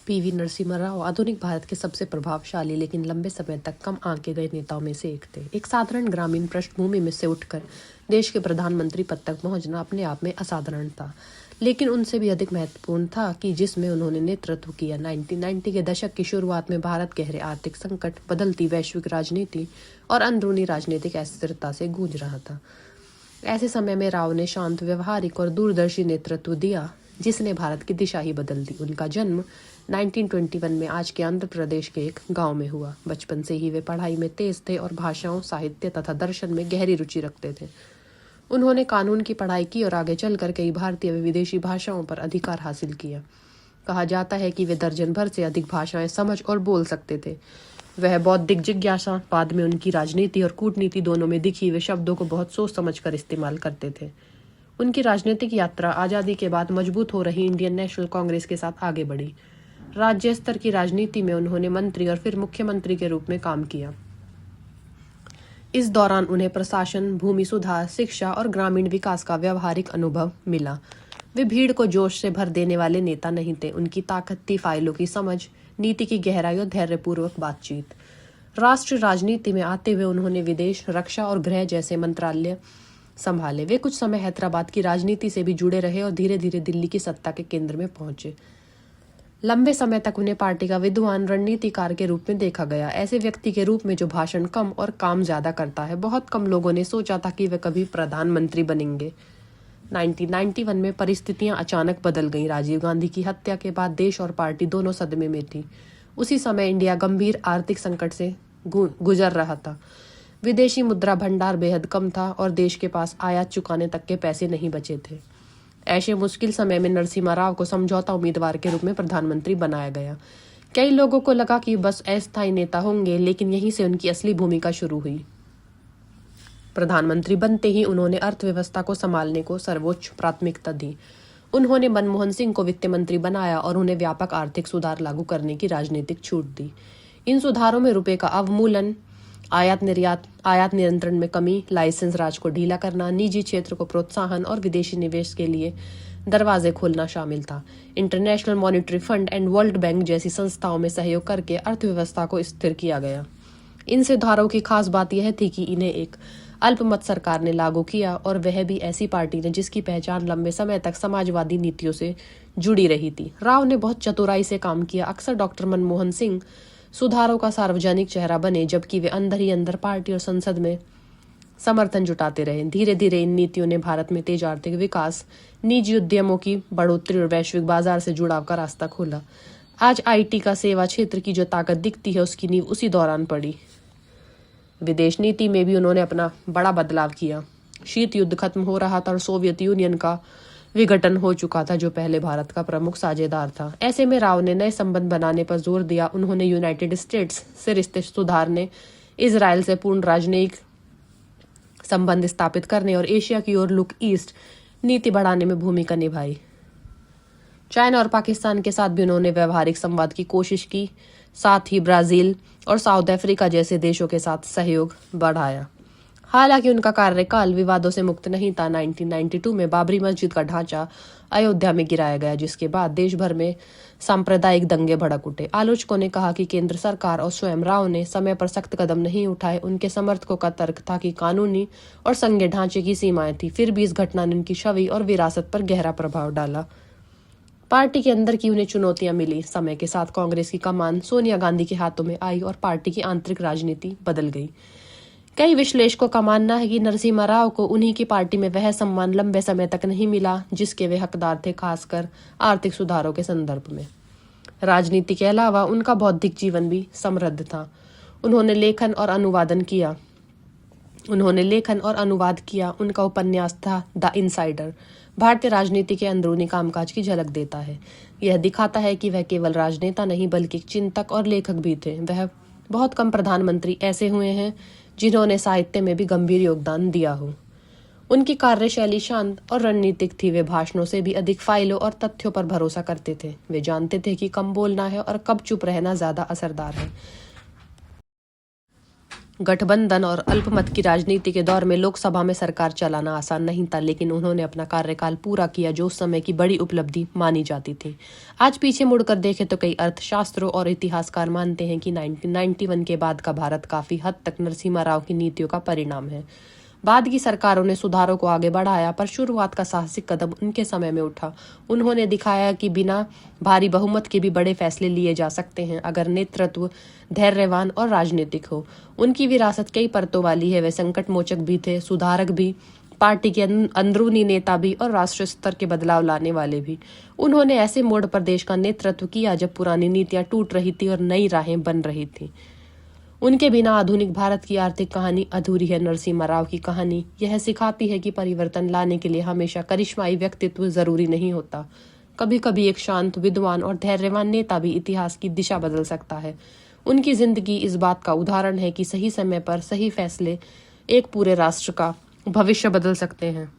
PV Narasimha Rao आधुनिक भारत के सबसे प्रभावशाली लेकिन लंबे समय तक कम आंके गए नेताओं में से एक थे। एक साधारण ग्रामीण पृष्ठभूमि में से उठकर देश के प्रधानमंत्री पद तक पहुंचना अपने आप में असाधारण था, लेकिन उनसे भी अधिक महत्वपूर्ण था कि जिसमें उन्होंने नेतृत्व किया। 1990 के दशक की शुरुआत में भारत गहरे आर्थिक संकट, बदलती वैश्विक राजनीति और अंदरूनी राजनीतिक अस्थिरता से गूंज रहा था। ऐसे समय में राव ने शांत, व्यवहारिक और दूरदर्शी नेतृत्व दिया जिसने भारत की दिशा ही बदल दी। उनका जन्म 1921 में आज के आंध्र प्रदेश के एक गांव में हुआ। बचपन से ही वे पढ़ाई में तेज थे और भाषाओं, साहित्य तथा दर्शन में गहरी रुचि रखते थे। उन्होंने कानून की पढ़ाई की और आगे चलकर कई भारतीय व विदेशी भाषाओं पर अधिकार हासिल किया। कहा जाता है कि वे दर्जन भर से अधिक भाषाएं समझ और बोल सकते थे। वह बौद्धिक जिज्ञासा, बाद में उनकी राजनीति और कूटनीति दोनों में दिखी। वे शब्दों को बहुत सोच समझ कर इस्तेमाल करते थे। उनकी राजनीतिक यात्रा आज़ादी के बाद मजबूत हो रही इंडियन नेशनल कांग्रेस के साथ आगे बढ़ी। राज्य स्तर की राजनीति में उन्होंने मंत्री और फिर मुख्यमंत्री के रूप में काम किया। इस दौरान उन्हें प्रशासन, भूमि सुधार, शिक्षा और ग्रामीण विकास का व्यावहारिक अनुभव मिला। वे भीड़ को जोश से भर देने वाले नेता नहीं थे। उनकी ताकत थी फाइलों की समझ, नीति की गहराई और धैर्यपूर्वक बातचीत। राष्ट्रीय राजनीति में आते हुए उन्होंने विदेश, रक्षा और गृह जैसे मंत्रालय संभाले। वे कुछ समय हैदराबाद की राजनीति से भी जुड़े रहे और धीरे धीरे दिल्ली की सत्ता के केंद्र में पहुंचे। लंबे समय तक उन्हें पार्टी का विद्वान, रणनीतिकार के रूप में देखा गया, ऐसे व्यक्ति के रूप में जो भाषण कम और काम ज्यादा करता है। बहुत कम लोगों ने सोचा था कि वे कभी प्रधानमंत्री बनेंगे। 1991 में परिस्थितियां अचानक बदल गईं। राजीव गांधी की हत्या के बाद देश और पार्टी दोनों सदमे में थी। उसी समय इंडिया गंभीर आर्थिक संकट से गुजर रहा था। विदेशी मुद्रा भंडार बेहद कम था और देश के पास आयात चुकाने तक के पैसे नहीं बचे थे। ऐसे मुश्किल समय में नरसिम्हा राव को समझौता उम्मीदवार के रूप में प्रधानमंत्री बनाया गया। कई लोगों को लगा कि बस अस्थायी नेता होंगे, लेकिन यहीं से उनकी असली भूमिका शुरू हुई। प्रधानमंत्री बनते ही उन्होंने अर्थव्यवस्था को संभालने को सर्वोच्च प्राथमिकता दी। उन्होंने मनमोहन सिंह को वित्त मंत्री बनाया और उन्हें व्यापक आर्थिक सुधार लागू करने की राजनीतिक छूट दी। इन सुधारों में रुपए का अवमूलन, आयात नियंत्रण में कमी, लाइसेंस राज को ढीला करना, निजी क्षेत्र को प्रोत्साहन और विदेशी निवेश के लिए दरवाजे खोलना शामिल था। International monetary fund and world bank जैसी संस्थाओं में सहयोग करके अर्थव्यवस्था को स्थिर किया गया। इन सुधारों की खास बात यह थी कि इन्हें एक अल्पमत सरकार ने लागू किया, और वह भी ऐसी पार्टी ने जिसकी पहचान लंबे समय तक समाजवादी नीतियों से जुड़ी रही थी। राव ने बहुत चतुराई से काम किया। अक्सर डॉक्टर मनमोहन सिंह सुधारों का सार्वजनिक चेहरा बने, जबकि वे अंदर ही अंदर पार्टी और संसद में समर्थन जुटाते रहे। धीरे धीरे इन नीतियों ने भारत में तेज आर्थिक विकास, निजी उद्यमों की बढ़ोतरी और वैश्विक बाजार से जुड़ाव का रास्ता खोला। आज आईटी का सेवा क्षेत्र की जो ताकत दिखती है, उसकी नींव उसी दौरान पड़ी। विदेश नीति में भी उन्होंने अपना बड़ा बदलाव किया। शीत युद्ध खत्म हो रहा था और सोवियत यूनियन का विघटन हो चुका था, जो पहले भारत का प्रमुख साझेदार था। ऐसे में राव ने नए संबंध बनाने पर जोर दिया। उन्होंने यूनाइटेड स्टेट्स से रिश्ते सुधारने, इजराइल से पूर्ण राजनयिक संबंध स्थापित करने और एशिया की ओर लुक ईस्ट नीति बढ़ाने में भूमिका निभाई। चाइना और पाकिस्तान के साथ भी उन्होंने व्यवहारिक संवाद की कोशिश की। साथ ही ब्राजील और साउथ अफ्रीका जैसे देशों के साथ सहयोग बढ़ाया। हालांकि उनका कार्यकाल विवादों से मुक्त नहीं था। 1992 में बाबरी मस्जिद का ढांचा अयोध्या में गिराया गया, जिसके बाद देश भर में सांप्रदायिक दंगे भड़क उठे। आलोचकों ने कहा कि केंद्र सरकार और स्वयं राव ने समय पर सख्त कदम नहीं उठाए। उनके समर्थकों का तर्क था कि कानूनी और संघीय ढांचे की सीमाएं थी। फिर भी इस घटना ने उनकी छवि और विरासत पर गहरा प्रभाव डाला। पार्टी के अंदर की उन्हें चुनौतियां मिली। समय के साथ कांग्रेस की कमान सोनिया गांधी के हाथों में आई और पार्टी की आंतरिक राजनीति बदल गई। कई विश्लेषकों का मानना है कि नरसिम्हा राव को उन्हीं की पार्टी में वह सम्मान लंबे समय तक नहीं मिला जिसके वे हकदार थे, खासकर आर्थिक सुधारों के संदर्भ में। राजनीति के अलावा उनका बौद्धिक जीवन भी समृद्ध था। उन्होंने लेखन और अनुवाद किया। उनका उपन्यास था द इनसाइडर भारतीय राजनीति के अंदरूनी कामकाज की झलक देता है। यह दिखाता है कि वह केवल राजनेता नहीं बल्कि चिंतक और लेखक भी थे। वह बहुत कम प्रधानमंत्री ऐसे हुए हैं जिन्होंने साहित्य में भी गंभीर योगदान दिया हो। उनकी कार्यशैली शांत और रणनीतिक थी। वे भाषणों से भी अधिक फाइलों और तथ्यों पर भरोसा करते थे। वे जानते थे कि कम बोलना है और कब चुप रहना ज्यादा असरदार है। गठबंधन और अल्पमत की राजनीति के दौर में लोकसभा में सरकार चलाना आसान नहीं था, लेकिन उन्होंने अपना कार्यकाल पूरा किया, जो उस समय की बड़ी उपलब्धि मानी जाती थी। आज पीछे मुड़कर देखें तो कई अर्थशास्त्रों और इतिहासकार मानते हैं कि 1991 के बाद का भारत काफी हद तक नरसिम्हा राव की नीतियों का परिणाम है। बाद की सरकारों ने सुधारों को आगे बढ़ाया, पर शुरुआत का साहसिक कदम उनके समय में उठा। उन्होंने दिखाया कि बिना भारी बहुमत के भी बड़े फैसले लिए जा सकते हैं, अगर नेतृत्व धैर्यवान और राजनीतिक हो। उनकी विरासत कई परतों वाली है। वे संकट मोचक भी थे, सुधारक भी, पार्टी के अंदरूनी नेता भी और राष्ट्रीय स्तर के बदलाव लाने वाले भी। उन्होंने ऐसे मोड़ पर देश का नेतृत्व किया जब पुरानी नीतियां टूट रही थी और नई राहें बन रही थी। उनके बिना आधुनिक भारत की आर्थिक कहानी अधूरी है। नरसिम्हा राव की कहानी यह सिखाती है कि परिवर्तन लाने के लिए हमेशा करिश्माई व्यक्तित्व जरूरी नहीं होता। कभी कभी एक शांत, विद्वान और धैर्यवान नेता भी इतिहास की दिशा बदल सकता है। उनकी जिंदगी इस बात का उदाहरण है कि सही समय पर सही फैसले एक पूरे राष्ट्र का भविष्य बदल सकते हैं।